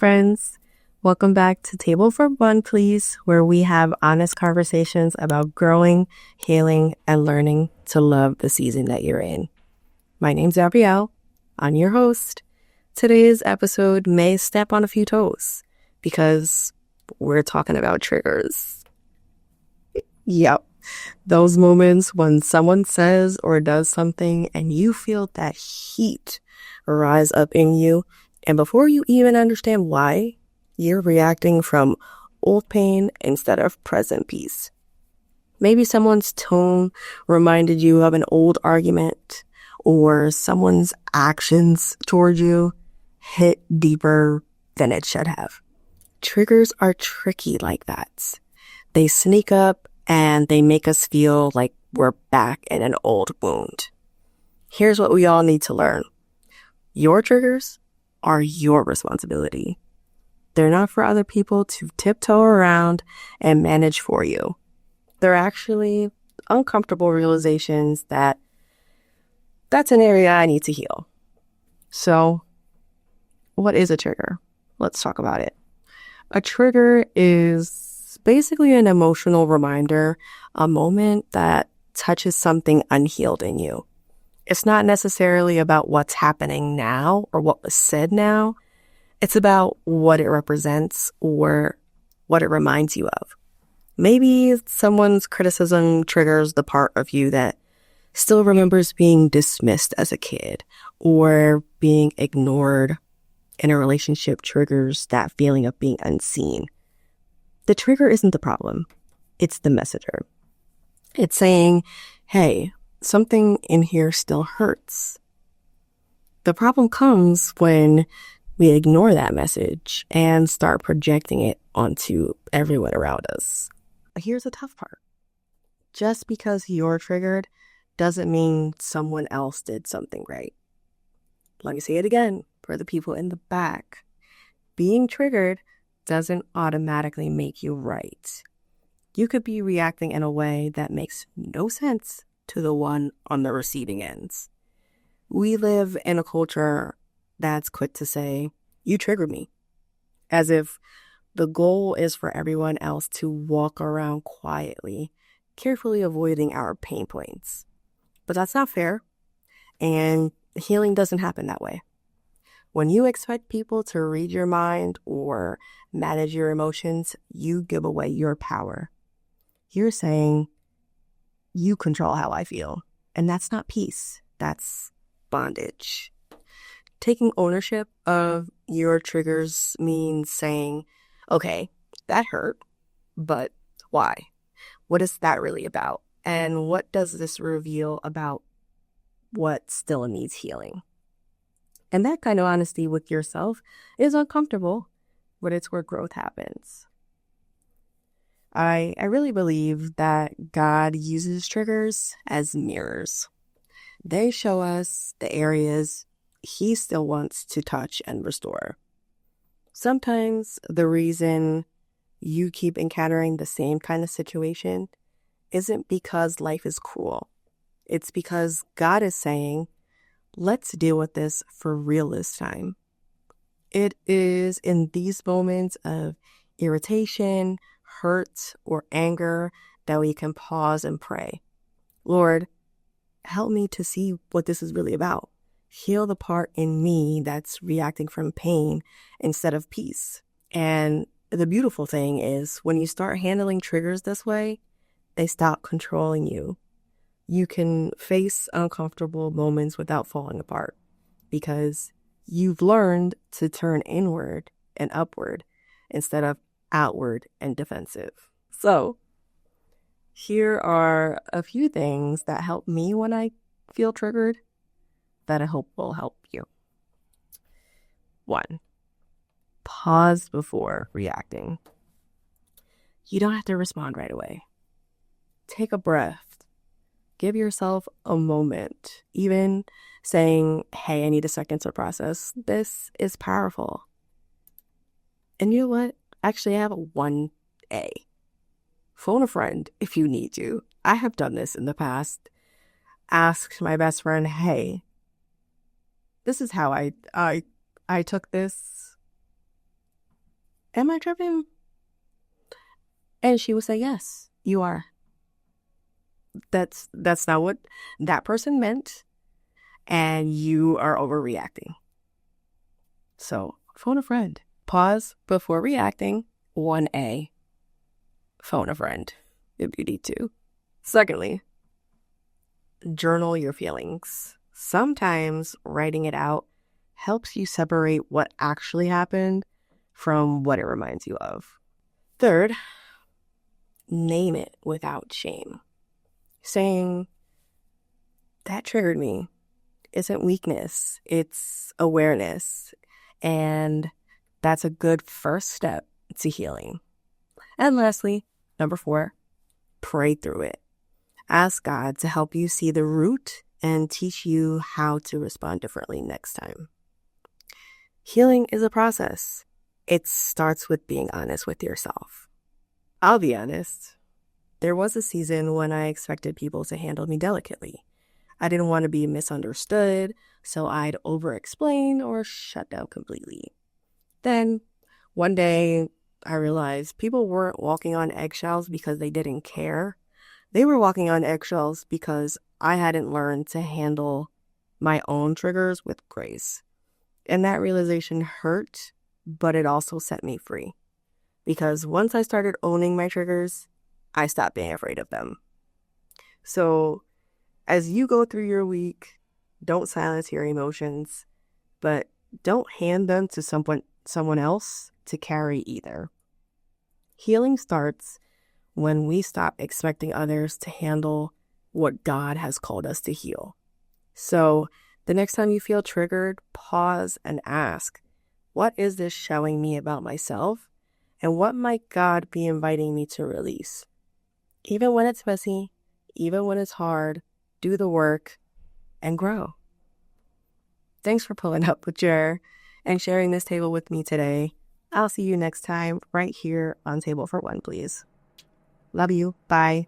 friends. Welcome back to Table for One, Please, where we have honest conversations about growing, healing, and learning to love the season that you're in. My name's Gabrielle. I'm your host. Today's episode may step on a few toes because we're talking about triggers. Yep. Those moments when someone says or does something and you feel that heat rise up in you, and before you even understand why, you're reacting from old pain instead of present peace. Maybe someone's tone reminded you of an old argument, or someone's actions toward you hit deeper than it should have. Triggers are tricky like that. They sneak up and they make us feel like we're back in an old wound. Here's what we all need to learn. Your triggers are your responsibility. They're not for other people to tiptoe around and manage for you. They're actually uncomfortable realizations that that's an area I need to heal. So, what is a trigger? Let's talk about it. A trigger is basically an emotional reminder, a moment that touches something unhealed in you. It's not necessarily about what's happening now or what was said now. It's about what it represents or what it reminds you of. Maybe someone's criticism triggers the part of you that still remembers being dismissed as a kid, or being ignored in a relationship triggers that feeling of being unseen. The trigger isn't the problem. It's the messenger. It's saying, hey, something in here still hurts. The problem comes when we ignore that message and start projecting it onto everyone around us. Here's the tough part. Just because you're triggered doesn't mean someone else did something right. Let me say it again for the people in the back. Being triggered doesn't automatically make you right. You could be reacting in a way that makes no sense to the one on the receiving ends. We live in a culture that's quick to say, you triggered me, as if the goal is for everyone else to walk around quietly, carefully avoiding our pain points. But that's not fair, and healing doesn't happen that way. When you expect people to read your mind or manage your emotions, you give away your power. You're saying, you control how I feel, and that's not peace, that's bondage. Taking ownership of your triggers means saying, okay, that hurt, but why? What is that really about? And what does this reveal about what still needs healing? And that kind of honesty with yourself is uncomfortable, but it's where growth happens. I really believe that God uses triggers as mirrors. They show us the areas He still wants to touch and restore. Sometimes the reason you keep encountering the same kind of situation isn't because life is cruel. It's because God is saying, let's deal with this for real this time. It is in these moments of irritation, hurt, or anger that we can pause and pray. Lord, help me to see what this is really about. Heal the part in me that's reacting from pain instead of peace. And the beautiful thing is when you start handling triggers this way, they stop controlling you. You can face uncomfortable moments without falling apart because you've learned to turn inward and upward instead of outward and defensive. So, here are a few things that help me when I feel triggered that I hope will help you. 1, pause before reacting. You don't have to respond right away. Take a breath. Give yourself a moment. Even saying, hey, I need a second to process. This is powerful. And you know what? Actually, I have a 1A. Phone a friend if you need to. I have done this in the past. Ask my best friend, hey, this is how I took this. Am I tripping? And she would say, yes, you are. That's not what that person meant. And you are overreacting. So phone a friend. Pause before reacting. 1A. Phone a friend if you need to. Secondly, journal your feelings. Sometimes writing it out helps you separate what actually happened from what it reminds you of. Third, name it without shame. Saying, that triggered me isn't weakness, it's awareness. And that's a good first step to healing. And lastly, number 4, pray through it. Ask God to help you see the root and teach you how to respond differently next time. Healing is a process. It starts with being honest with yourself. I'll be honest. There was a season when I expected people to handle me delicately. I didn't want to be misunderstood, so I'd over-explain or shut down completely. Then, one day, I realized people weren't walking on eggshells because they didn't care. They were walking on eggshells because I hadn't learned to handle my own triggers with grace. And that realization hurt, but it also set me free. Because once I started owning my triggers, I stopped being afraid of them. So, as you go through your week, don't silence your emotions, but don't hand them to someone else to carry either. Healing starts when we stop expecting others to handle what God has called us to heal. So the next time you feel triggered, pause and ask, what is this showing me about myself? And what might God be inviting me to release? Even when it's messy, even when it's hard, do the work and grow. Thanks for pulling up with Jer and sharing this table with me today. I'll see you next time right here on Table for One, please. Love you. Bye.